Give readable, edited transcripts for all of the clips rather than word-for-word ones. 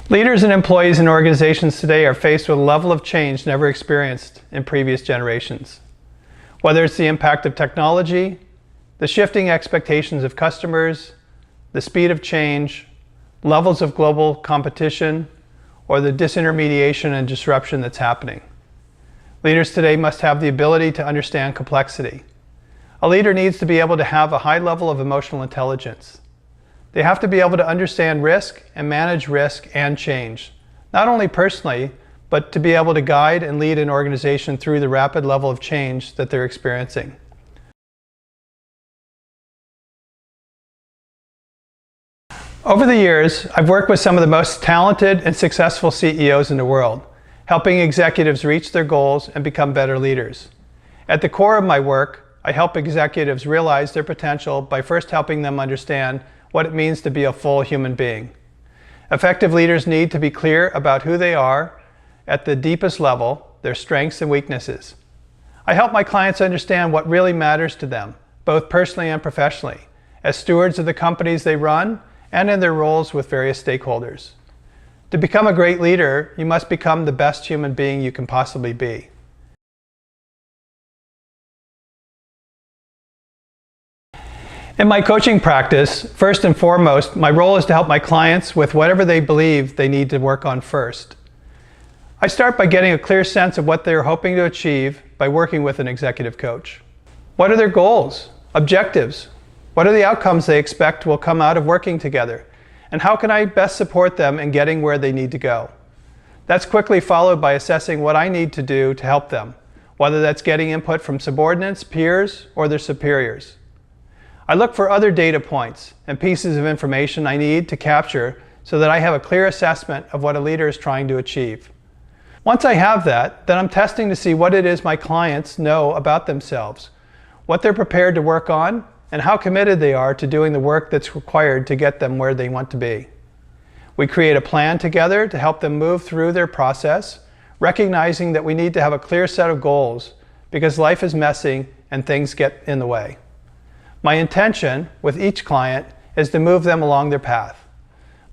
Leaders and employees in organizations today are faced with a level of change never experienced in previous generations. Whether it's the impact of technology, the shifting expectations of customers, the speed of change, levels of global competition, or the disintermediation and disruption that's happening. Leaders today must have the ability to understand complexity. A leader needs to be able to have a high level of emotional intelligence. They have to be able to understand risk and manage risk and change, not only personally, but to be able to guide and lead an organization through the rapid level of change that they're experiencing. Over the years, I've worked with some of the most talented and successful CEOs in the world, helping executives reach their goals and become better leaders. At the core of my work, I help executives realize their potential by first helping them understand what it means to be a full human being. Effective leaders need to be clear about who they are at the deepest level, their strengths and weaknesses. I help my clients understand what really matters to them, both personally and professionally, as stewards of the companies they run and in their roles with various stakeholders. To become a great leader, you must become the best human being you can possibly be. In my coaching practice, first and foremost, my role is to help my clients with whatever they believe they need to work on first. I start by getting a clear sense of what they're hoping to achieve by working with an executive coach. What are their goals, objectives? What are the outcomes they expect will come out of working together? And how can I best support them in getting where they need to go? That's quickly followed by assessing what I need to do to help them, whether that's getting input from subordinates, peers, or their superiors. I look for other data points and pieces of information I need to capture so that I have a clear assessment of what a leader is trying to achieve. Once I have that, then I'm testing to see what it is my clients know about themselves, what they're prepared to work on, and how committed they are to doing the work that's required to get them where they want to be. We create a plan together to help them move through their process, recognizing that we need to have a clear set of goals because life is messy and things get in the way. My intention with each client is to move them along their path.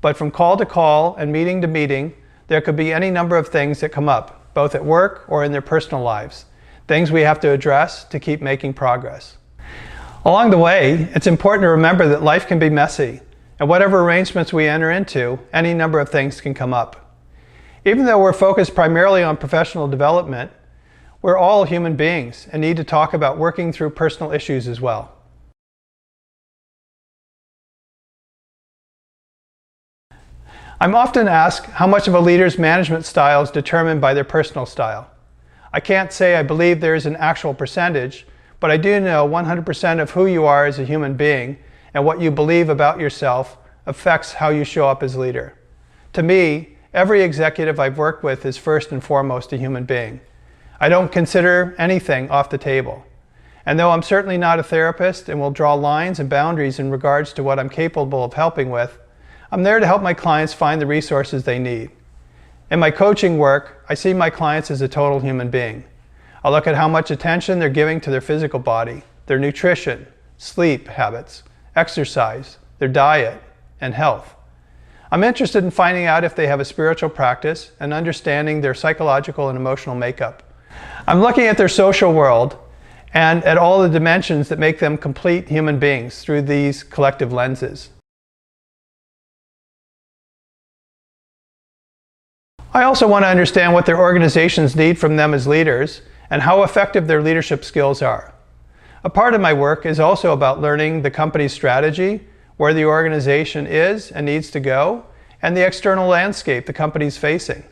But from call to call and meeting to meeting, there could be any number of things that come up, both at work or in their personal lives, things we have to address to keep making progress. Along the way, it's important to remember that life can be messy, and whatever arrangements we enter into, any number of things can come up. Even though we're focused primarily on professional development, we're all human beings and need to talk about working through personal issues as well. I'm often asked how much of a leader's management style is determined by their personal style. I can't say I believe there is an actual percentage, but I do know 100% of who you are as a human being and what you believe about yourself affects how you show up as a leader. To me, every executive I've worked with is first and foremost a human being. I don't consider anything off the table. And though I'm certainly not a therapist and will draw lines and boundaries in regards to what I'm capable of helping with, I'm there to help my clients find the resources they need. In my coaching work, I see my clients as a total human being. I look at how much attention they're giving to their physical body, their nutrition, sleep habits, exercise, their diet, and health. I'm interested in finding out if they have a spiritual practice and understanding their psychological and emotional makeup. I'm looking at their social world and at all the dimensions that make them complete human beings through these collective lenses. I also want to understand what their organizations need from them as leaders and how effective their leadership skills are. A part of my work is also about learning the company's strategy, where the organization is and needs to go, and the external landscape the company is facing.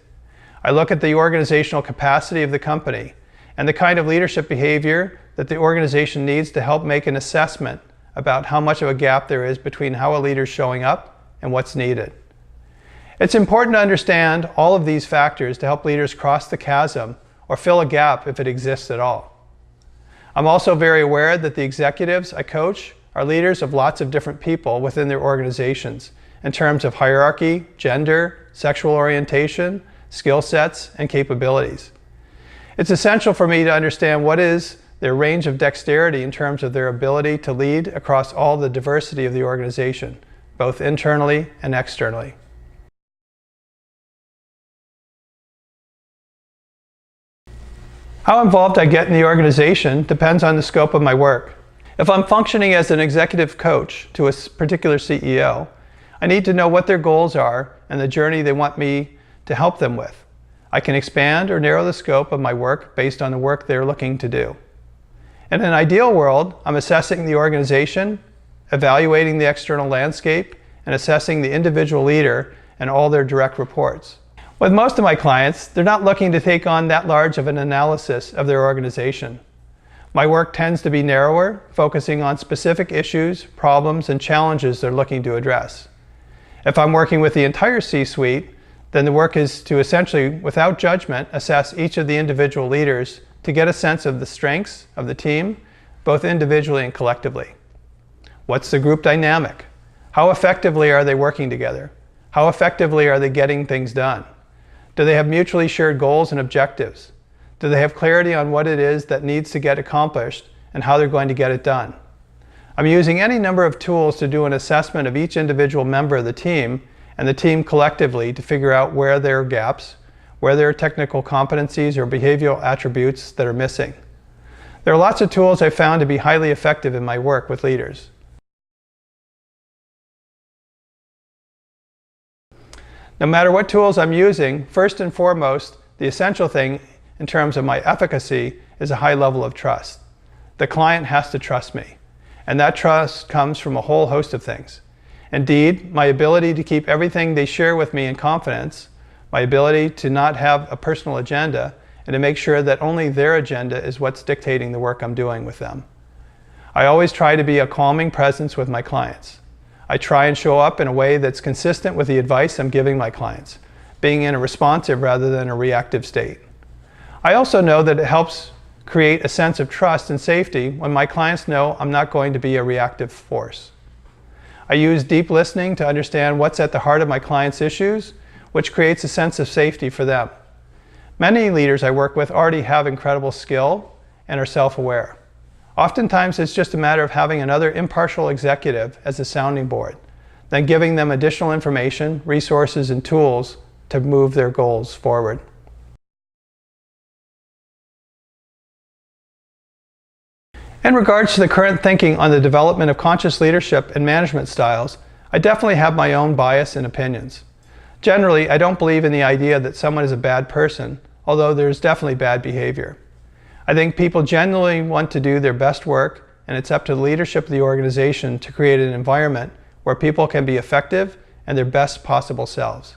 I look at the organizational capacity of the company and the kind of leadership behavior that the organization needs to help make an assessment about how much of a gap there is between how a leader is showing up and what's needed. It's important to understand all of these factors to help leaders cross the chasm or fill a gap if it exists at all. I'm also very aware that the executives I coach are leaders of lots of different people within their organizations in terms of hierarchy, gender, sexual orientation, skill sets, and capabilities. It's essential for me to understand what is their range of dexterity in terms of their ability to lead across all the diversity of the organization, both internally and externally. How involved I get in the organization depends on the scope of my work. If I'm functioning as an executive coach to a particular CEO, I need to know what their goals are and the journey they want me to help them with. I can expand or narrow the scope of my work based on the work they're looking to do. In an ideal world, I'm assessing the organization, evaluating the external landscape, and assessing the individual leader and all their direct reports. With most of my clients, they're not looking to take on that large of an analysis of their organization. My work tends to be narrower, focusing on specific issues, problems, and challenges they're looking to address. If I'm working with the entire C-suite, then the work is to essentially, without judgment, assess each of the individual leaders to get a sense of the strengths of the team, both individually and collectively. What's the group dynamic? How effectively are they working together? How effectively are they getting things done? Do they have mutually shared goals and objectives? Do they have clarity on what it is that needs to get accomplished and how they're going to get it done? I'm using any number of tools to do an assessment of each individual member of the team and the team collectively to figure out where there are gaps, where there are technical competencies or behavioral attributes that are missing. There are lots of tools I've found to be highly effective in my work with leaders. No matter what tools I'm using, first and foremost, the essential thing in terms of my efficacy is a high level of trust. The client has to trust me, and that trust comes from a whole host of things. Indeed, my ability to keep everything they share with me in confidence, my ability to not have a personal agenda, and to make sure that only their agenda is what's dictating the work I'm doing with them. I always try to be a calming presence with my clients. I try and show up in a way that's consistent with the advice I'm giving my clients, being in a responsive rather than a reactive state. I also know that it helps create a sense of trust and safety when my clients know I'm not going to be a reactive force. I use deep listening to understand what's at the heart of my clients' issues, which creates a sense of safety for them. Many leaders I work with already have incredible skill and are self-aware. Oftentimes it's just a matter of having another impartial executive as a sounding board, then giving them additional information, resources, and tools to move their goals forward. In regards to the current thinking on the development of conscious leadership and management styles, I definitely have my own bias and opinions. Generally, I don't believe in the idea that someone is a bad person, although there's definitely bad behavior. I think people genuinely want to do their best work, and it's up to the leadership of the organization to create an environment where people can be effective and their best possible selves.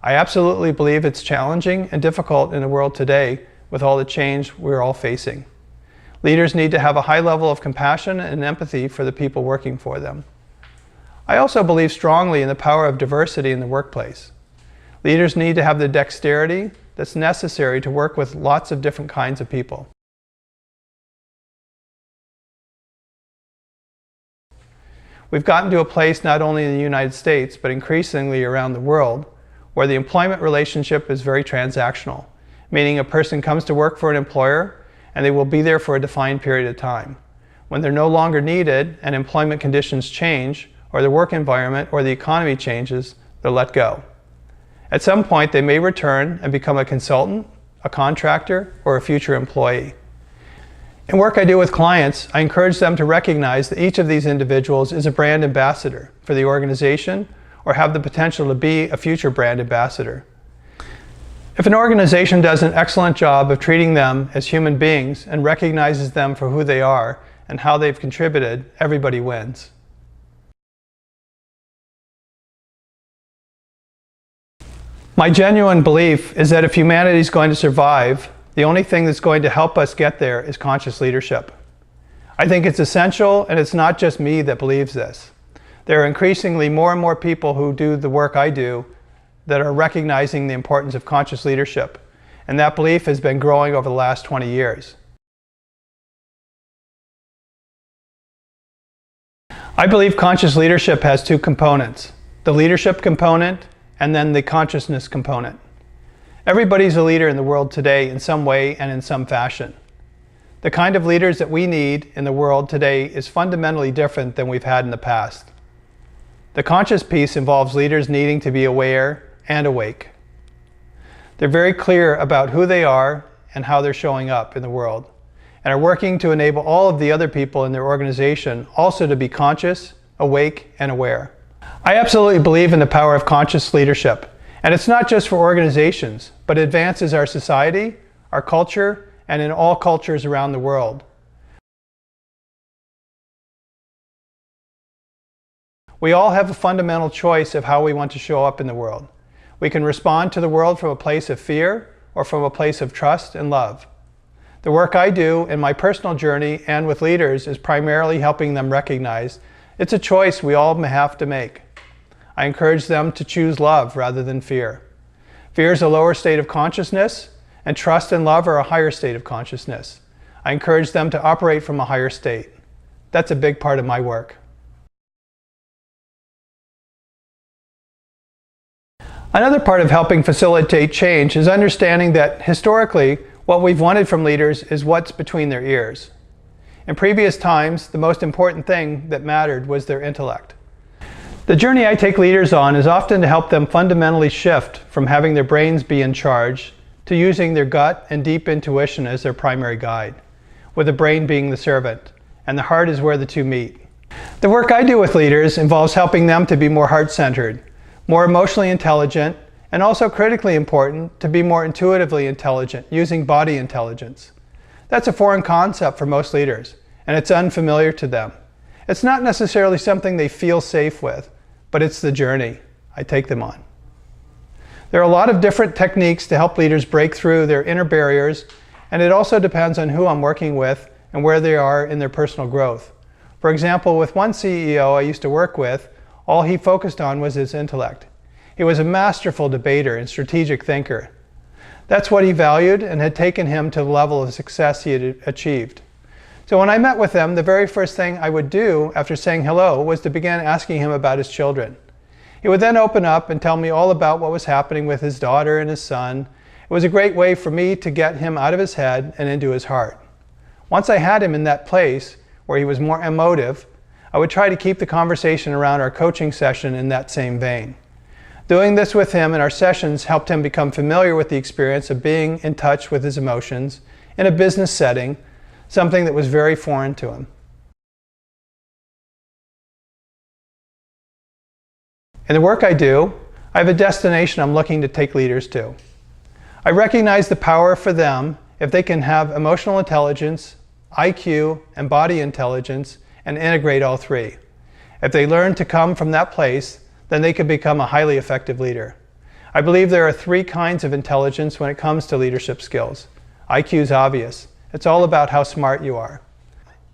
I absolutely believe it's challenging and difficult in the world today with all the change we're all facing. Leaders need to have a high level of compassion and empathy for the people working for them. I also believe strongly in the power of diversity in the workplace. Leaders need to have the dexterity that's necessary to work with lots of different kinds of people. We've gotten to a place not only in the United States, but increasingly around the world, where the employment relationship is very transactional, meaning a person comes to work for an employer and they will be there for a defined period of time. When they're no longer needed and employment conditions change, or the work environment or the economy changes, they're let go. At some point, they may return and become a consultant, a contractor, or a future employee. In work I do with clients, I encourage them to recognize that each of these individuals is a brand ambassador for the organization or have the potential to be a future brand ambassador. If an organization does an excellent job of treating them as human beings and recognizes them for who they are and how they've contributed, everybody wins. My genuine belief is that if humanity is going to survive, the only thing that's going to help us get there is conscious leadership. I think it's essential, and it's not just me that believes this. There are increasingly more and more people who do the work I do that are recognizing the importance of conscious leadership, and that belief has been growing over the last 20 years. I believe conscious leadership has two components, the leadership component and then the consciousness component. Everybody's a leader in the world today in some way and in some fashion. The kind of leaders that we need in the world today is fundamentally different than we've had in the past. The conscious piece involves leaders needing to be aware and awake. They're very clear about who they are and how they're showing up in the world, and are working to enable all of the other people in their organization also to be conscious, awake, and aware. I absolutely believe in the power of conscious leadership, and it's not just for organizations, but advances our society, our culture, and in all cultures around the world. We all have a fundamental choice of how we want to show up in the world. We can respond to the world from a place of fear or from a place of trust and love. The work I do in my personal journey and with leaders is primarily helping them recognize it's a choice we all have to make. I encourage them to choose love rather than fear. Fear is a lower state of consciousness, and trust and love are a higher state of consciousness. I encourage them to operate from a higher state. That's a big part of my work. Another part of helping facilitate change is understanding that historically, what we've wanted from leaders is what's between their ears. In previous times, the most important thing that mattered was their intellect. The journey I take leaders on is often to help them fundamentally shift from having their brains be in charge to using their gut and deep intuition as their primary guide, with the brain being the servant, and the heart is where the two meet. The work I do with leaders involves helping them to be more heart-centered, more emotionally intelligent, and also critically important, to be more intuitively intelligent, using body intelligence. That's a foreign concept for most leaders, and it's unfamiliar to them. It's not necessarily something they feel safe with, but it's the journey I take them on. There are a lot of different techniques to help leaders break through their inner barriers, and it also depends on who I'm working with and where they are in their personal growth. For example, with one CEO I used to work with, all he focused on was his intellect. He was a masterful debater and strategic thinker. That's what he valued and had taken him to the level of success he had achieved. So when I met with him, the very first thing I would do after saying hello was to begin asking him about his children. He would then open up and tell me all about what was happening with his daughter and his son. It was a great way for me to get him out of his head and into his heart. Once I had him in that place where he was more emotive, I would try to keep the conversation around our coaching session in that same vein. Doing this with him in our sessions helped him become familiar with the experience of being in touch with his emotions in a business setting, something that was very foreign to him. In the work I do, I have a destination I'm looking to take leaders to. I recognize the power for them if they can have emotional intelligence, IQ, and body intelligence, and integrate all three. If they learn to come from that place, then they can become a highly effective leader. I believe there are three kinds of intelligence when it comes to leadership skills. IQ is obvious. It's all about how smart you are.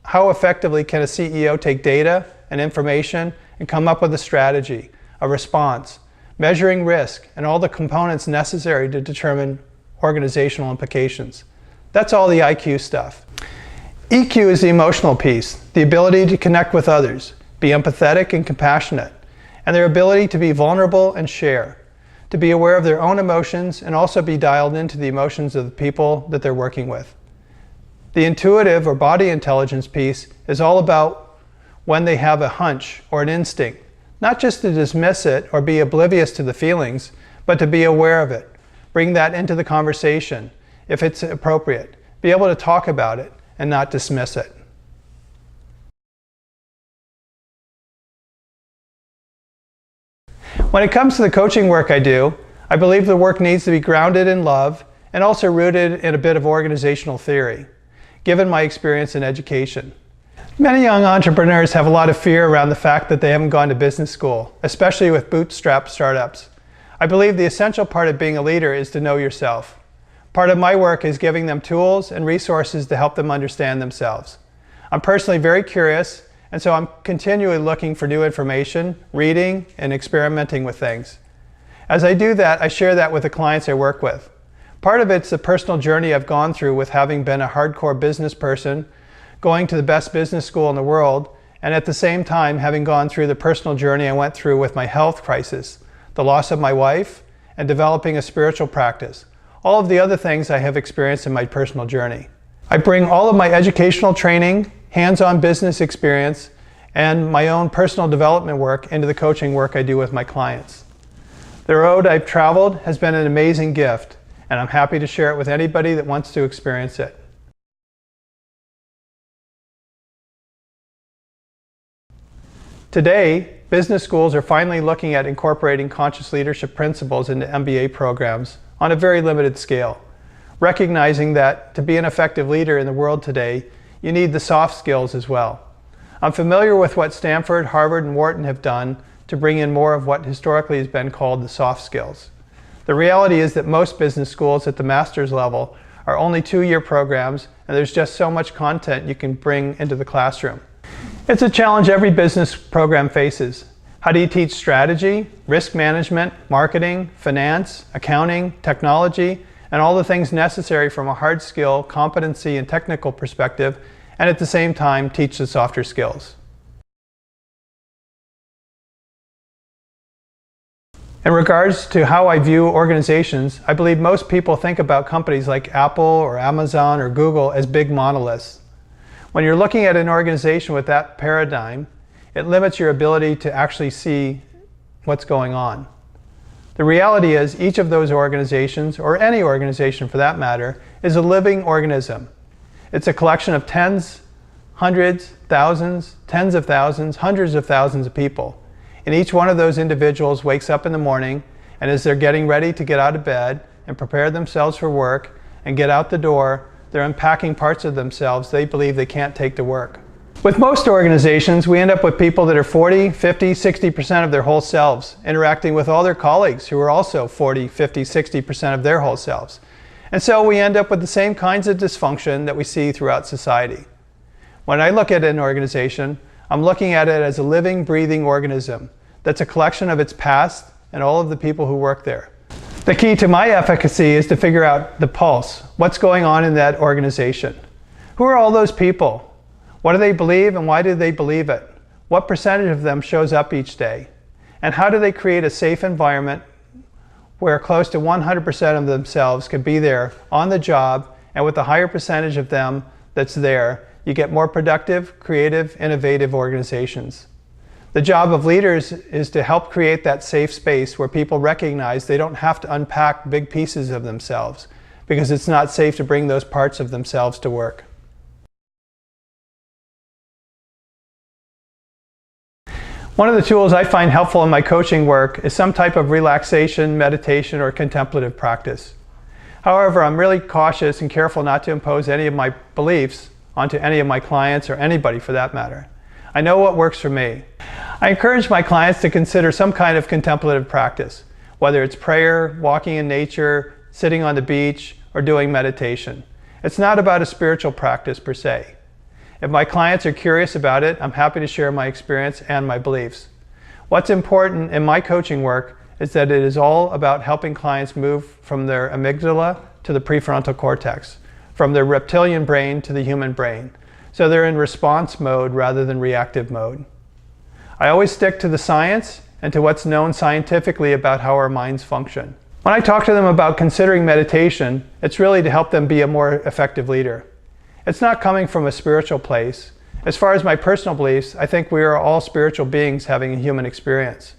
How effectively can a CEO take data and information and come up with a strategy, a response, measuring risk, and all the components necessary to determine organizational implications? That's all the IQ stuff. EQ is the emotional piece, the ability to connect with others, be empathetic and compassionate, and their ability to be vulnerable and share, to be aware of their own emotions and also be dialed into the emotions of the people that they're working with. The intuitive or body intelligence piece is all about when they have a hunch or an instinct, not just to dismiss it or be oblivious to the feelings, but to be aware of it, bring that into the conversation if it's appropriate, be able to talk about it and not dismiss it. When it comes to the coaching work I do, I believe the work needs to be grounded in love and also rooted in a bit of organizational theory, given my experience in education. Many young entrepreneurs have a lot of fear around the fact that they haven't gone to business school, especially with bootstrap startups. I believe the essential part of being a leader is to know yourself. Part of my work is giving them tools and resources to help them understand themselves. I'm personally very curious, and so I'm continually looking for new information, reading, and experimenting with things. As I do that, I share that with the clients I work with. Part of it's the personal journey I've gone through with having been a hardcore business person, going to the best business school in the world, and at the same time having gone through the personal journey I went through with my health crisis, the loss of my wife, and developing a spiritual practice. All of the other things I have experienced in my personal journey. I bring all of my educational training, hands-on business experience, and my own personal development work into the coaching work I do with my clients. The road I've traveled has been an amazing gift, and I'm happy to share it with anybody that wants to experience it. Today, business schools are finally looking at incorporating conscious leadership principles into MBA programs on a very limited scale, recognizing that to be an effective leader in the world today, you need the soft skills as well. I'm familiar with what Stanford, Harvard, and Wharton have done to bring in more of what historically has been called the soft skills. The reality is that most business schools at the master's level are only 2-year programs, and there's just so much content you can bring into the classroom. It's a challenge every business program faces. How do you teach strategy, risk management, marketing, finance, accounting, technology, and all the things necessary from a hard skill, competency, and technical perspective, and at the same time teach the softer skills? In regards to how I view organizations, I believe most people think about companies like Apple or Amazon or Google as big monoliths. When you're looking at an organization with that paradigm, it limits your ability to actually see what's going on. The reality is each of those organizations, or any organization for that matter, is a living organism. It's a collection of tens, hundreds, thousands, tens of thousands, hundreds of thousands of people. And each one of those individuals wakes up in the morning, and as they're getting ready to get out of bed and prepare themselves for work and get out the door, they're unpacking parts of themselves they believe they can't take to work. With most organizations, we end up with people that are 40, 50, 60% of their whole selves, interacting with all their colleagues who are also 40, 50, 60% of their whole selves. And so we end up with the same kinds of dysfunction that we see throughout society. When I look at an organization, I'm looking at it as a living, breathing organism that's a collection of its past and all of the people who work there. The key to my efficacy is to figure out the pulse. What's going on in that organization? Who are all those people? What do they believe and why do they believe it? What percentage of them shows up each day? And how do they create a safe environment where close to 100% of themselves can be there on the job, and with a higher percentage of them that's there, you get more productive, creative, innovative organizations. The job of leaders is to help create that safe space where people recognize they don't have to unpack big pieces of themselves because it's not safe to bring those parts of themselves to work. One of the tools I find helpful in my coaching work is some type of relaxation, meditation, or contemplative practice. However, I'm really cautious and careful not to impose any of my beliefs onto any of my clients or anybody for that matter. I know what works for me. I encourage my clients to consider some kind of contemplative practice, whether it's prayer, walking in nature, sitting on the beach, or doing meditation. It's not about a spiritual practice per se. If my clients are curious about it, I'm happy to share my experience and my beliefs. What's important in my coaching work is that it is all about helping clients move from their amygdala to the prefrontal cortex, from their reptilian brain to the human brain. So they're in response mode rather than reactive mode. I always stick to the science and to what's known scientifically about how our minds function. When I talk to them about considering meditation, it's really to help them be a more effective leader. It's not coming from a spiritual place. As far as my personal beliefs, I think we are all spiritual beings having a human experience.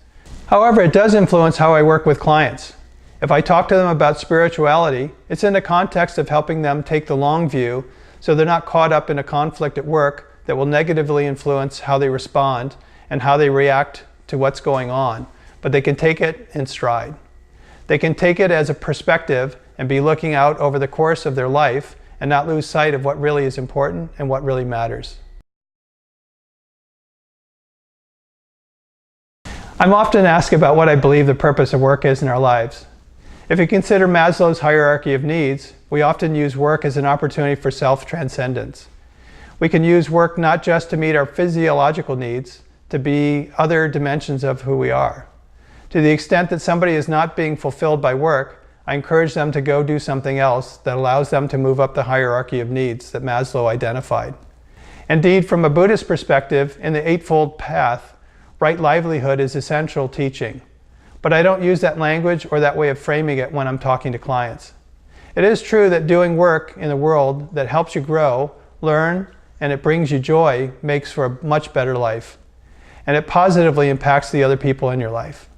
However, it does influence how I work with clients. If I talk to them about spirituality, it's in the context of helping them take the long view so they're not caught up in a conflict at work that will negatively influence how they respond and how they react to what's going on, but they can take it in stride. They can take it as a perspective and be looking out over the course of their life and not lose sight of what really is important and what really matters. I'm often asked about what I believe the purpose of work is in our lives. If you consider Maslow's hierarchy of needs, we often use work as an opportunity for self-transcendence. We can use work not just to meet our physiological needs, to be other dimensions of who we are. To the extent that somebody is not being fulfilled by work, I encourage them to go do something else that allows them to move up the hierarchy of needs that Maslow identified. Indeed, from a Buddhist perspective, in the Eightfold Path, right livelihood is essential teaching. But I don't use that language or that way of framing it when I'm talking to clients. It is true that doing work in the world that helps you grow, learn, and it brings you joy makes for a much better life. And it positively impacts the other people in your life.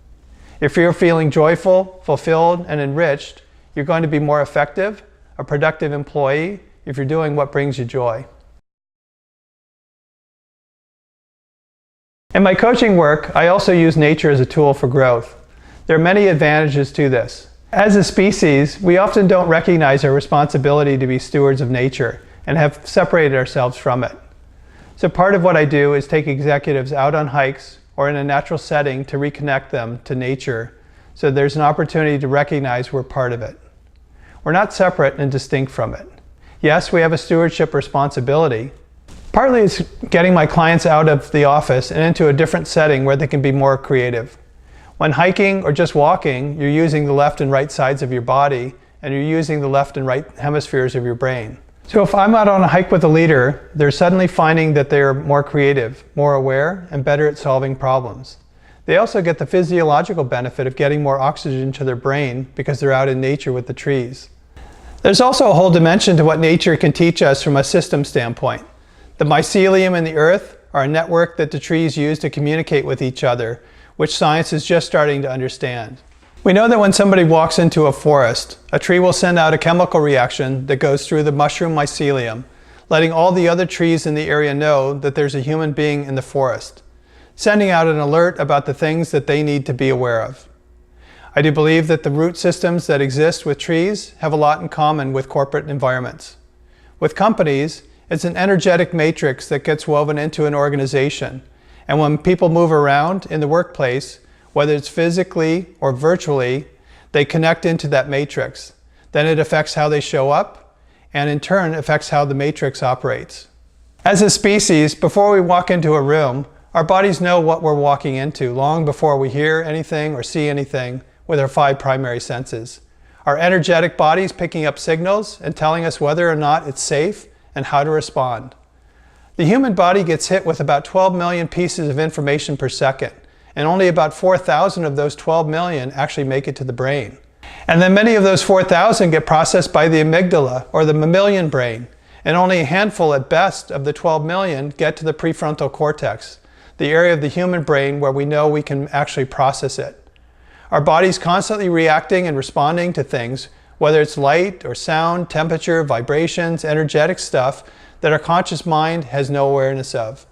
If you're feeling joyful, fulfilled, and enriched, you're going to be more effective, a productive employee, if you're doing what brings you joy. In my coaching work, I also use nature as a tool for growth. There are many advantages to this. As a species, we often don't recognize our responsibility to be stewards of nature and have separated ourselves from it. So part of what I do is take executives out on hikes or in a natural setting to reconnect them to nature, so there's an opportunity to recognize we're part of it. We're not separate and distinct from it. Yes, we have a stewardship responsibility. Partly it's getting my clients out of the office and into a different setting where they can be more creative. When hiking or just walking, you're using the left and right sides of your body, and you're using the left and right hemispheres of your brain. So if I'm out on a hike with a leader, they're suddenly finding that they're more creative, more aware, and better at solving problems. They also get the physiological benefit of getting more oxygen to their brain because they're out in nature with the trees. There's also a whole dimension to what nature can teach us from a system standpoint. The mycelium in the earth are a network that the trees use to communicate with each other, which science is just starting to understand. We know that when somebody walks into a forest, a tree will send out a chemical reaction that goes through the mushroom mycelium, letting all the other trees in the area know that there's a human being in the forest, sending out an alert about the things that they need to be aware of. I do believe that the root systems that exist with trees have a lot in common with corporate environments. With companies, it's an energetic matrix that gets woven into an organization. And when people move around in the workplace, whether it's physically or virtually, they connect into that matrix. Then it affects how they show up, and in turn affects how the matrix operates. As a species, before we walk into a room, our bodies know what we're walking into long before we hear anything or see anything with our 5 primary senses. Our energetic bodies picking up signals and telling us whether or not it's safe and how to respond. The human body gets hit with about 12 million pieces of information per second, and only about 4,000 of those 12 million actually make it to the brain. And then many of those 4,000 get processed by the amygdala or the mammalian brain, and only a handful at best of the 12 million get to the prefrontal cortex, the area of the human brain where we know we can actually process it. Our body's constantly reacting and responding to things, whether it's light or sound, temperature, vibrations, energetic stuff that our conscious mind has no awareness of.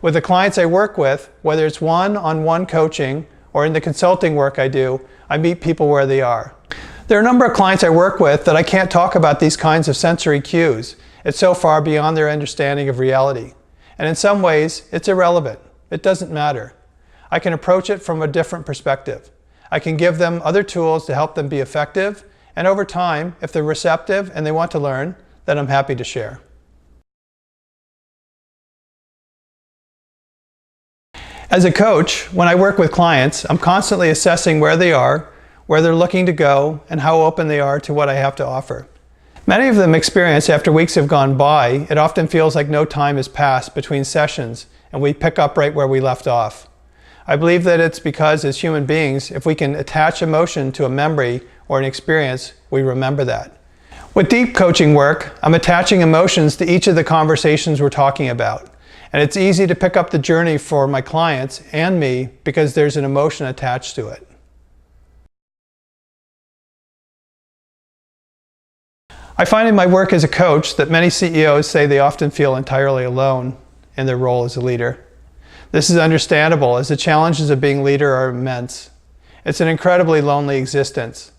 With the clients I work with, whether it's one-on-one coaching or in the consulting work I do, I meet people where they are. There are a number of clients I work with that I can't talk about these kinds of sensory cues. It's so far beyond their understanding of reality. And in some ways, it's irrelevant. It doesn't matter. I can approach it from a different perspective. I can give them other tools to help them be effective, and over time, if they're receptive and they want to learn, then I'm happy to share. As a coach, when I work with clients, I'm constantly assessing where they are, where they're looking to go, and how open they are to what I have to offer. Many of them experience after weeks have gone by, it often feels like no time has passed between sessions, and we pick up right where we left off. I believe that it's because as human beings, if we can attach emotion to a memory or an experience, we remember that. With deep coaching work, I'm attaching emotions to each of the conversations we're talking about. And it's easy to pick up the journey for my clients and me because there's an emotion attached to it. I find in my work as a coach that many CEOs say they often feel entirely alone in their role as a leader. This is understandable as the challenges of being a leader are immense. It's an incredibly lonely existence.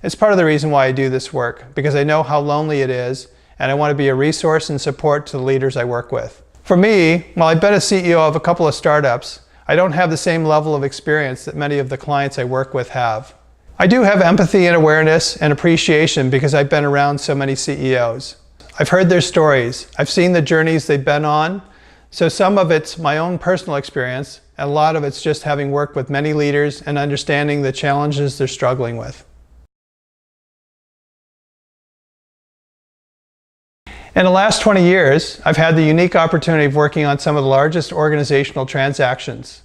It's part of the reason why I do this work, because I know how lonely it is, and I want to be a resource and support to the leaders I work with. For me, while I've been a CEO of a couple of startups, I don't have the same level of experience that many of the clients I work with have. I do have empathy and awareness and appreciation because I've been around so many CEOs. I've heard their stories. I've seen the journeys they've been on. So some of it's my own personal experience, and a lot of it's just having worked with many leaders and understanding the challenges they're struggling with. In the last 20 years, I've had the unique opportunity of working on some of the largest organizational transactions.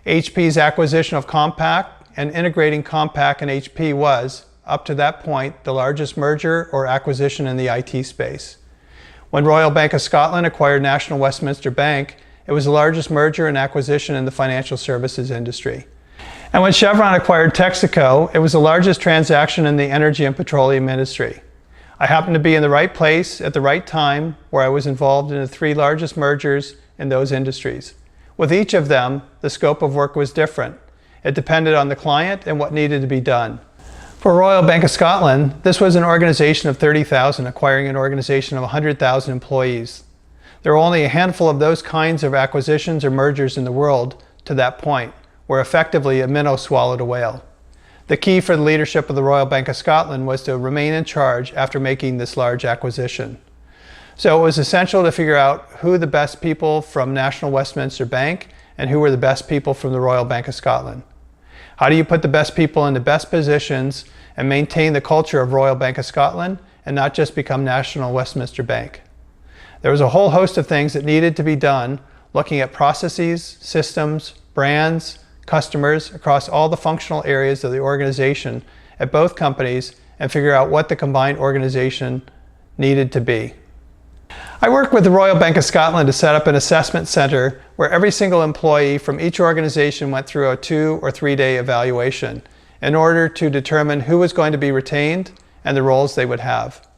HP's acquisition of Compaq and integrating Compaq and HP was, up to that point, the largest merger or acquisition in the IT space. When Royal Bank of Scotland acquired National Westminster Bank, it was the largest merger and acquisition in the financial services industry. And when Chevron acquired Texaco, it was the largest transaction in the energy and petroleum industry. I happened to be in the right place at the right time, where I was involved in the 3 largest mergers in those industries. With each of them, the scope of work was different. It depended on the client and what needed to be done. For Royal Bank of Scotland, this was an organization of 30,000 acquiring an organization of 100,000 employees. There were only a handful of those kinds of acquisitions or mergers in the world to that point, where effectively a minnow swallowed a whale. The key for the leadership of the Royal Bank of Scotland was to remain in charge after making this large acquisition. So it was essential to figure out who the best people from National Westminster Bank and who were the best people from the Royal Bank of Scotland. How do you put the best people in the best positions and maintain the culture of Royal Bank of Scotland and not just become National Westminster Bank? There was a whole host of things that needed to be done, looking at processes, systems, brands, customers across all the functional areas of the organization at both companies and figure out what the combined organization needed to be. I worked with the Royal Bank of Scotland to set up an assessment center where every single employee from each organization went through a 2 or 3 day evaluation in order to determine who was going to be retained and the roles they would have,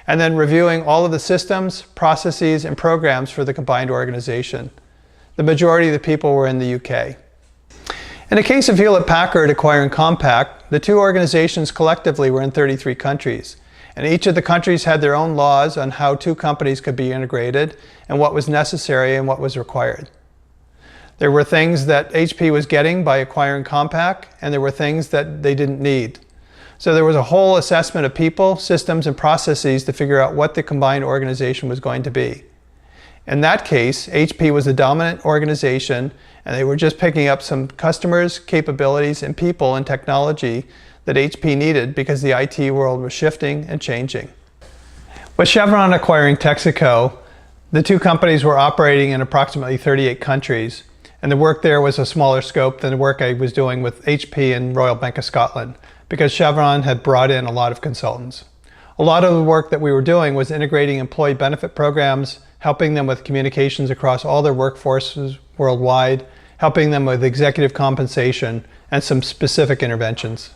and then reviewing all of the systems, processes, and programs for the combined organization. The majority of the people were in the UK. In the case of Hewlett-Packard acquiring Compaq, the 2 organizations collectively were in 33 countries, and each of the countries had their own laws on how 2 companies could be integrated and what was necessary and what was required. There were things that HP was getting by acquiring Compaq, and there were things that they didn't need. So there was a whole assessment of people, systems, and processes to figure out what the combined organization was going to be. In that case, HP was the dominant organization, and they were just picking up some customers, capabilities, and people and technology that HP needed because the IT world was shifting and changing. With Chevron acquiring Texaco, the 2 companies were operating in approximately 38 countries, and the work there was a smaller scope than the work I was doing with HP and Royal Bank of Scotland, because Chevron had brought in a lot of consultants. A lot of the work that we were doing was integrating employee benefit programs, helping them with communications across all their workforces worldwide, helping them with executive compensation, and some specific interventions.